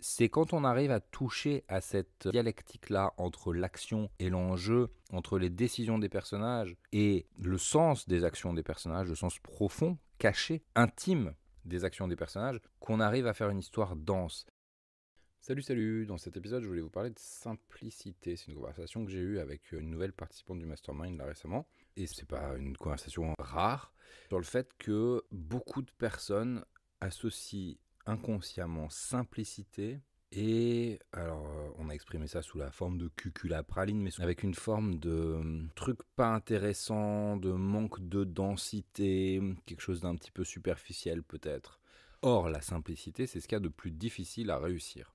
C'est quand on arrive à toucher à cette dialectique-là entre l'action et l'enjeu, entre les décisions des personnages et le sens des actions des personnages, le sens profond, caché, intime des actions des personnages, qu'on arrive à faire une histoire dense. Salut, dans cet épisode je voulais vous parler de simplicité. C'est une conversation que j'ai eue avec une nouvelle participante du Mastermind là récemment. Et c'est pas une conversation rare, sur le fait que beaucoup de personnes associent inconsciemment simplicité et, alors on a exprimé ça sous la forme de cuculapraline, mais avec une forme de truc pas intéressant, de manque de densité, quelque chose d'un petit peu superficiel peut-être. Or, la simplicité, c'est ce qu'il y a de plus difficile à réussir.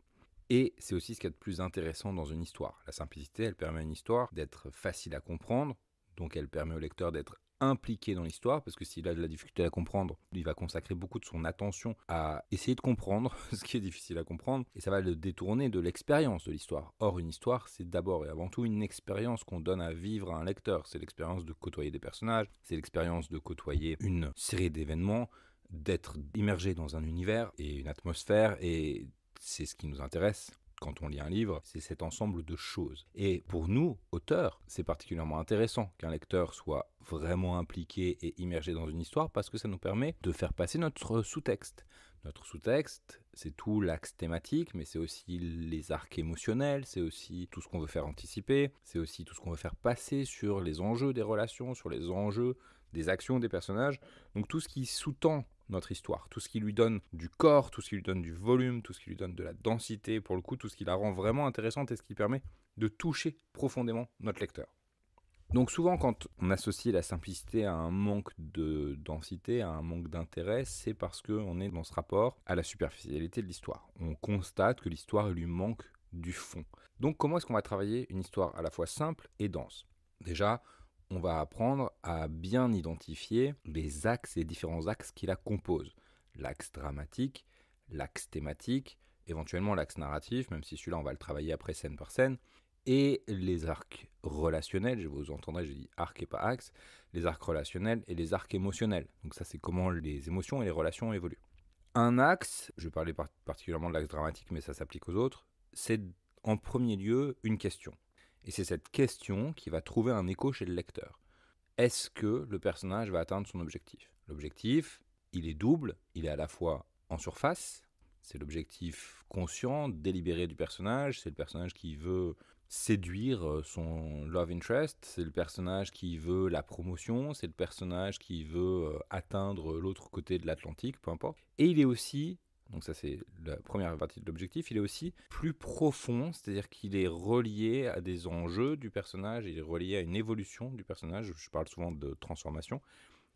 Et c'est aussi ce qu'il y a de plus intéressant dans une histoire. La simplicité, elle permet à une histoire d'être facile à comprendre, donc elle permet au lecteur d'être impliqué dans l'histoire, parce que s'il a de la difficulté à comprendre, il va consacrer beaucoup de son attention à essayer de comprendre ce qui est difficile à comprendre, et ça va le détourner de l'expérience de l'histoire. Or, une histoire, c'est d'abord et avant tout une expérience qu'on donne à vivre à un lecteur. C'est l'expérience de côtoyer des personnages, c'est l'expérience de côtoyer une série d'événements, d'être immergé dans un univers et une atmosphère, et c'est ce qui nous intéresse quand on lit un livre, c'est cet ensemble de choses. Et pour nous, auteurs, c'est particulièrement intéressant qu'un lecteur soit vraiment impliqué et immergé dans une histoire parce que ça nous permet de faire passer notre sous-texte. Notre sous-texte, c'est tout l'axe thématique, mais c'est aussi les arcs émotionnels, c'est aussi tout ce qu'on veut faire anticiper, c'est aussi tout ce qu'on veut faire passer sur les enjeux des relations, sur les enjeux des actions des personnages. Donc tout ce qui sous-tend notre histoire, tout ce qui lui donne du corps, tout ce qui lui donne du volume, tout ce qui lui donne de la densité, pour le coup, tout ce qui la rend vraiment intéressante et ce qui permet de toucher profondément notre lecteur. Donc souvent, quand on associe la simplicité à un manque de densité, à un manque d'intérêt, c'est parce qu'on est dans ce rapport à la superficialité de l'histoire. On constate que l'histoire lui manque du fond. Donc comment est-ce qu'on va travailler une histoire à la fois simple et dense ? Déjà, on va apprendre à bien identifier les axes et les différents axes qui la composent. L'axe dramatique, l'axe thématique, éventuellement l'axe narratif, même si celui-là on va le travailler après scène par scène, et les arcs relationnels, vous entendrez, je dis arc et pas axe, les arcs relationnels et les arcs émotionnels. Donc ça c'est comment les émotions et les relations évoluent. Un axe, je vais parler particulièrement de l'axe dramatique, mais ça s'applique aux autres, c'est en premier lieu une question. Et c'est cette question qui va trouver un écho chez le lecteur. Est-ce que le personnage va atteindre son objectif ? L'objectif, il est double, il est à la fois en surface, c'est l'objectif conscient, délibéré du personnage, c'est le personnage qui veut séduire son love interest, c'est le personnage qui veut la promotion, c'est le personnage qui veut atteindre l'autre côté de l'Atlantique, peu importe. Et il est aussi, donc ça c'est la première partie de l'objectif, il est aussi plus profond, c'est-à-dire qu'il est relié à des enjeux du personnage, il est relié à une évolution du personnage, je parle souvent de transformation,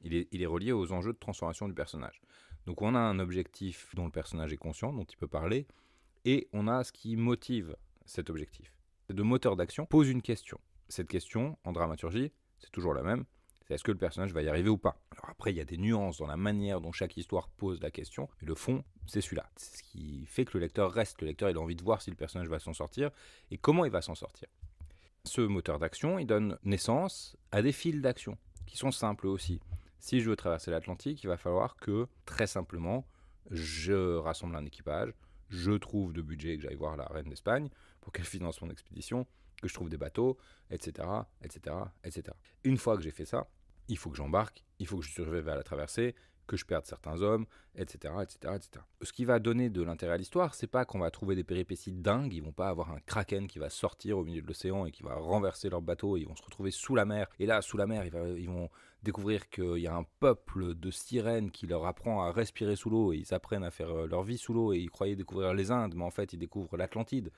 il est relié aux enjeux de transformation du personnage. Donc on a un objectif dont le personnage est conscient, dont il peut parler, et on a ce qui motive cet objectif. De moteur d'action pose une question. Cette question, en dramaturgie, c'est toujours la même. C'est est-ce que le personnage va y arriver ou pas ? Alors après, il y a des nuances dans la manière dont chaque histoire pose la question, mais le fond, c'est celui-là. C'est ce qui fait que le lecteur reste. Le lecteur, il a envie de voir si le personnage va s'en sortir et comment il va s'en sortir. Ce moteur d'action, il donne naissance à des fils d'action qui sont simples aussi. Si je veux traverser l'Atlantique, il va falloir que, très simplement, je rassemble un équipage, je trouve de budget, que j'aille voir la reine d'Espagne pour qu'elle finance mon expédition, que je trouve des bateaux, etc., etc., etc. Une fois que j'ai fait ça, il faut que j'embarque, il faut que je survive à la traversée, que je perde certains hommes, etc., etc., etc. Ce qui va donner de l'intérêt à l'histoire, c'est pas qu'on va trouver des péripéties dingues, ils vont pas avoir un kraken qui va sortir au milieu de l'océan et qui va renverser leur bateau, et ils vont se retrouver sous la mer, et là, sous la mer, ils vont découvrir qu'il y a un peuple de sirènes qui leur apprend à respirer sous l'eau, et ils apprennent à faire leur vie sous l'eau, et ils croyaient découvrir les Indes, mais en fait, ils découvrent l'Atlantide.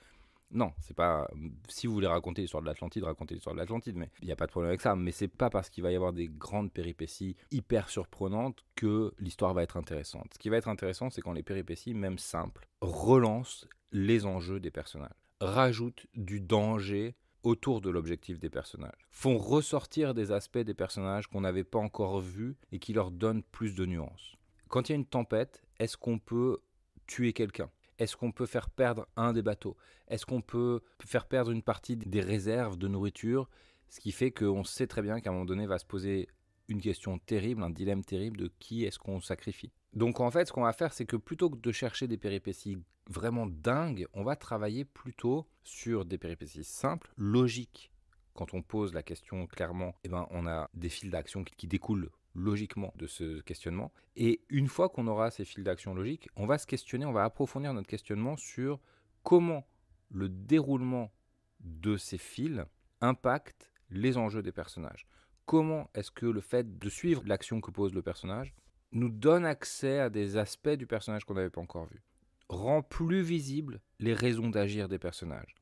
Non, c'est pas. Si vous voulez raconter l'histoire de l'Atlantide, racontez l'histoire de l'Atlantide, mais il n'y a pas de problème avec ça. Mais c'est pas parce qu'il va y avoir des grandes péripéties hyper surprenantes que l'histoire va être intéressante. Ce qui va être intéressant, c'est quand les péripéties, même simples, relancent les enjeux des personnages, rajoutent du danger autour de l'objectif des personnages, font ressortir des aspects des personnages qu'on n'avait pas encore vus et qui leur donnent plus de nuances. Quand il y a une tempête, est-ce qu'on peut tuer quelqu'un ? Est-ce qu'on peut faire perdre un des bateaux ? Est-ce qu'on peut faire perdre une partie des réserves de nourriture ? Ce qui fait qu'on sait très bien qu'à un moment donné va se poser une question terrible, un dilemme terrible de qui est-ce qu'on sacrifie. Donc en fait, ce qu'on va faire, c'est que plutôt que de chercher des péripéties vraiment dingues, on va travailler plutôt sur des péripéties simples, logiques. Quand on pose la question clairement, eh ben, on a des fils d'action qui découlent logiquement de ce questionnement. Et une fois qu'on aura ces fils d'action logiques, on va se questionner, on va approfondir notre questionnement sur comment le déroulement de ces fils impacte les enjeux des personnages. Comment est-ce que le fait de suivre l'action que pose le personnage nous donne accès à des aspects du personnage qu'on n'avait pas encore vus, rend plus visibles les raisons d'agir des personnages.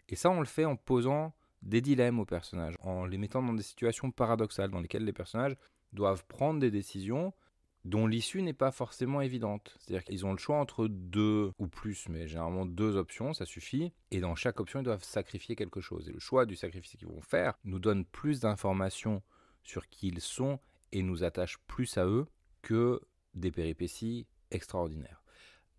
Et ça, on le fait en posant des dilemmes aux personnages, en les mettant dans des situations paradoxales dans lesquelles les personnages doivent prendre des décisions dont l'issue n'est pas forcément évidente. C'est-à-dire qu'ils ont le choix entre deux ou plus, mais généralement deux options, ça suffit. Et dans chaque option, ils doivent sacrifier quelque chose. Et le choix du sacrifice qu'ils vont faire nous donne plus d'informations sur qui ils sont et nous attache plus à eux que des péripéties extraordinaires.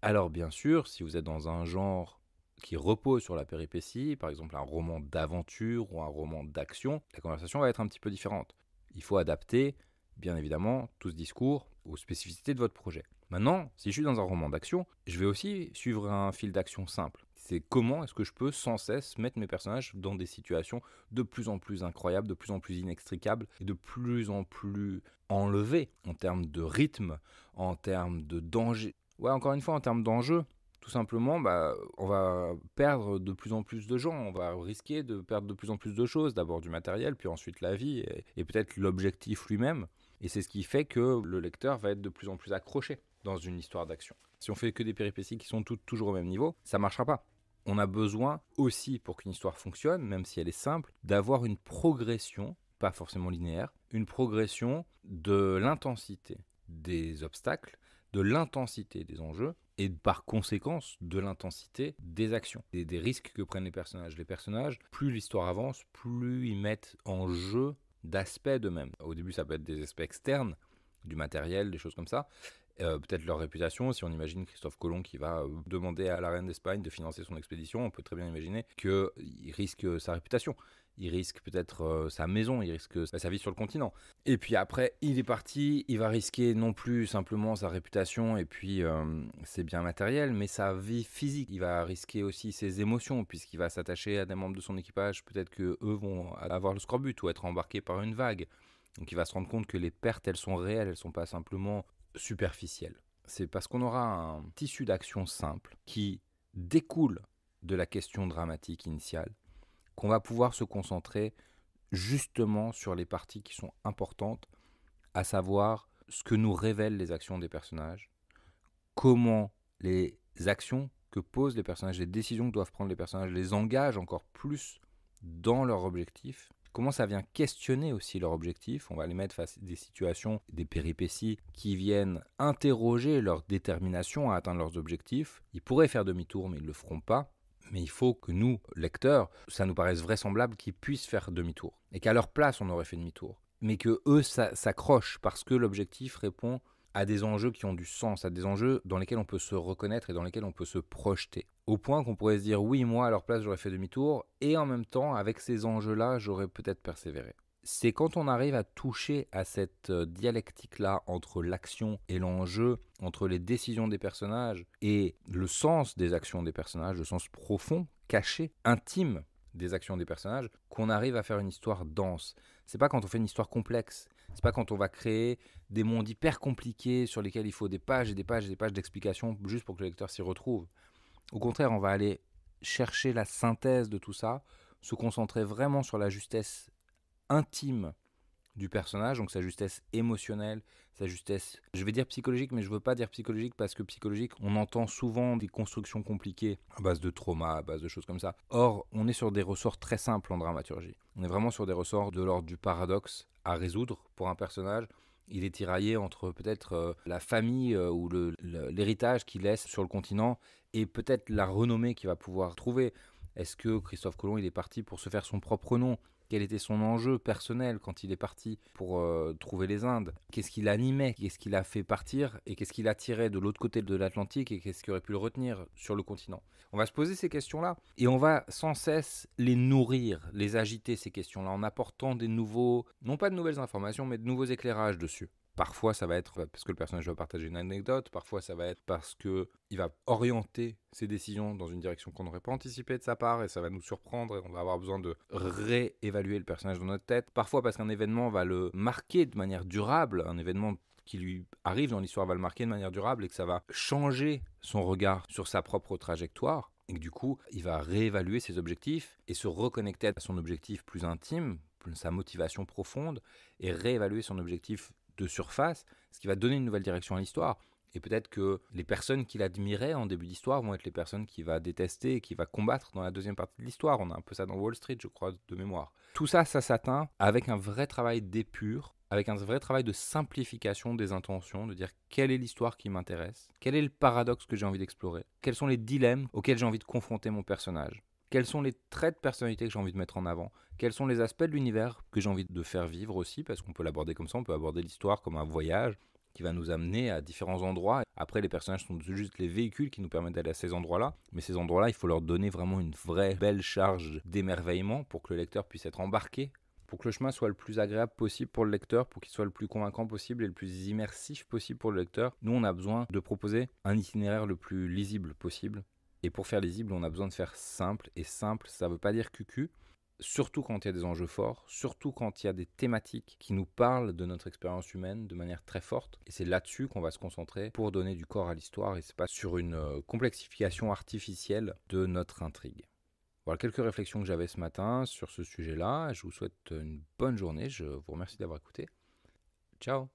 Alors bien sûr, si vous êtes dans un genre qui repose sur la péripétie, par exemple un roman d'aventure ou un roman d'action, la conversation va être un petit peu différente. Il faut adapter, bien évidemment, tout ce discours aux spécificités de votre projet. Maintenant, si je suis dans un roman d'action, je vais aussi suivre un fil d'action simple. C'est comment est-ce que je peux sans cesse mettre mes personnages dans des situations de plus en plus incroyables, de plus en plus inextricables et de plus en plus enlevées en termes de rythme, en termes de danger. Ouais, encore une fois, en termes d'enjeu, tout simplement, on va perdre de plus en plus de gens, on va risquer de perdre de plus en plus de choses, d'abord du matériel, puis ensuite la vie, et peut-être l'objectif lui-même. Et c'est ce qui fait que le lecteur va être de plus en plus accroché dans une histoire d'action. Si on fait que des péripéties qui sont toutes toujours au même niveau, ça ne marchera pas. On a besoin aussi, pour qu'une histoire fonctionne, même si elle est simple, d'avoir une progression, pas forcément linéaire, une progression de l'intensité des obstacles, de l'intensité des enjeux, et par conséquence de l'intensité des actions et des risques que prennent les personnages. Les personnages, plus l'histoire avance, plus ils mettent en jeu d'aspects d'eux-mêmes. Au début, ça peut être des aspects externes, du matériel, des choses comme ça. Peut-être leur réputation, si on imagine Christophe Colomb qui va demander à la reine d'Espagne de financer son expédition, on peut très bien imaginer qu'il risque sa réputation, il risque peut-être sa maison, il risque sa vie sur le continent. Et puis après, il est parti, il va risquer non plus simplement sa réputation et puis ses biens matériels, mais sa vie physique. Il va risquer aussi ses émotions, puisqu'il va s'attacher à des membres de son équipage, peut-être qu'eux vont avoir le scorbut ou être embarqués par une vague. Donc il va se rendre compte que les pertes, elles sont réelles, elles ne sont pas simplement superficielles. C'est parce qu'on aura un tissu d'action simple qui découle de la question dramatique initiale qu'on va pouvoir se concentrer justement sur les parties qui sont importantes, à savoir ce que nous révèlent les actions des personnages, comment les actions que posent les personnages, les décisions que doivent prendre les personnages les engagent encore plus dans leur objectif, comment ça vient questionner aussi leur objectif. On va les mettre face à des situations, des péripéties qui viennent interroger leur détermination à atteindre leurs objectifs. Ils pourraient faire demi-tour, mais ils ne le feront pas. Mais il faut que nous, lecteurs, ça nous paraisse vraisemblable qu'ils puissent faire demi-tour. Et qu'à leur place, on aurait fait demi-tour. Mais que eux s'accrochent parce que l'objectif répond à des enjeux qui ont du sens, à des enjeux dans lesquels on peut se reconnaître et dans lesquels on peut se projeter. Au point qu'on pourrait se dire, oui, moi, à leur place, j'aurais fait demi-tour, et en même temps, avec ces enjeux-là, j'aurais peut-être persévéré. C'est quand on arrive à toucher à cette dialectique-là entre l'action et l'enjeu, entre les décisions des personnages et le sens des actions des personnages, le sens profond, caché, intime des actions des personnages, qu'on arrive à faire une histoire dense. C'est pas quand on fait une histoire complexe, c'est pas quand on va créer des mondes hyper compliqués sur lesquels il faut des pages et des pages et des pages d'explications juste pour que le lecteur s'y retrouve. Au contraire, on va aller chercher la synthèse de tout ça, se concentrer vraiment sur la justesse intime du personnage, donc sa justesse émotionnelle, sa justesse, je vais dire psychologique, mais je veux pas dire psychologique parce que psychologique, on entend souvent des constructions compliquées à base de trauma, à base de choses comme ça. Or, on est sur des ressorts très simples en dramaturgie. On est vraiment sur des ressorts de l'ordre du paradoxe à résoudre pour un personnage. Il est tiraillé entre peut-être la famille ou l'héritage qu'il laisse sur le continent et peut-être la renommée qu'il va pouvoir trouver. Est-ce que Christophe Colomb, il est parti pour se faire son propre nom ? Quel était son enjeu personnel quand il est parti pour trouver les Indes? Qu'est-ce qui l'animait? Qu'est-ce qui l'a fait partir? Et qu'est-ce qui l'attirait de l'autre côté de l'Atlantique? Et qu'est-ce qui aurait pu le retenir sur le continent? On va se poser ces questions-là. Et on va sans cesse les nourrir, les agiter, ces questions-là, en apportant des nouveaux, non pas de nouvelles informations, mais de nouveaux éclairages dessus. Parfois, ça va être parce que le personnage va partager une anecdote, parfois ça va être parce qu'il va orienter ses décisions dans une direction qu'on n'aurait pas anticipée de sa part et ça va nous surprendre et on va avoir besoin de réévaluer le personnage dans notre tête. Parfois parce qu'un événement va le marquer de manière durable, un événement qui lui arrive dans l'histoire va le marquer de manière durable et que ça va changer son regard sur sa propre trajectoire. Et que du coup, il va réévaluer ses objectifs et se reconnecter à son objectif plus intime, sa motivation profonde, et réévaluer son objectif de surface, ce qui va donner une nouvelle direction à l'histoire. Et peut-être que les personnes qu'il admirait en début d'histoire vont être les personnes qu'il va détester et qu'il va combattre dans la deuxième partie de l'histoire. On a un peu ça dans Wall Street, je crois, de mémoire. Tout ça, ça s'atteint avec un vrai travail d'épure, avec un vrai travail de simplification des intentions, de dire quelle est l'histoire qui m'intéresse, quel est le paradoxe que j'ai envie d'explorer, quels sont les dilemmes auxquels j'ai envie de confronter mon personnage, quels sont les traits de personnalité que j'ai envie de mettre en avant, quels sont les aspects de l'univers que j'ai envie de faire vivre aussi, parce qu'on peut l'aborder comme ça, on peut aborder l'histoire comme un voyage qui va nous amener à différents endroits. Après, les personnages sont juste les véhicules qui nous permettent d'aller à ces endroits-là, mais ces endroits-là, il faut leur donner vraiment une vraie belle charge d'émerveillement pour que le lecteur puisse être embarqué, pour que le chemin soit le plus agréable possible pour le lecteur, pour qu'il soit le plus convaincant possible et le plus immersif possible pour le lecteur. Nous, on a besoin de proposer un itinéraire le plus lisible possible. Et pour faire lisible, on a besoin de faire simple. Et simple, ça ne veut pas dire cucu. Surtout quand il y a des enjeux forts, surtout quand il y a des thématiques qui nous parlent de notre expérience humaine de manière très forte. Et c'est là-dessus qu'on va se concentrer pour donner du corps à l'histoire et c'est pas sur une complexification artificielle de notre intrigue. Voilà quelques réflexions que j'avais ce matin sur ce sujet-là. Je vous souhaite une bonne journée. Je vous remercie d'avoir écouté. Ciao!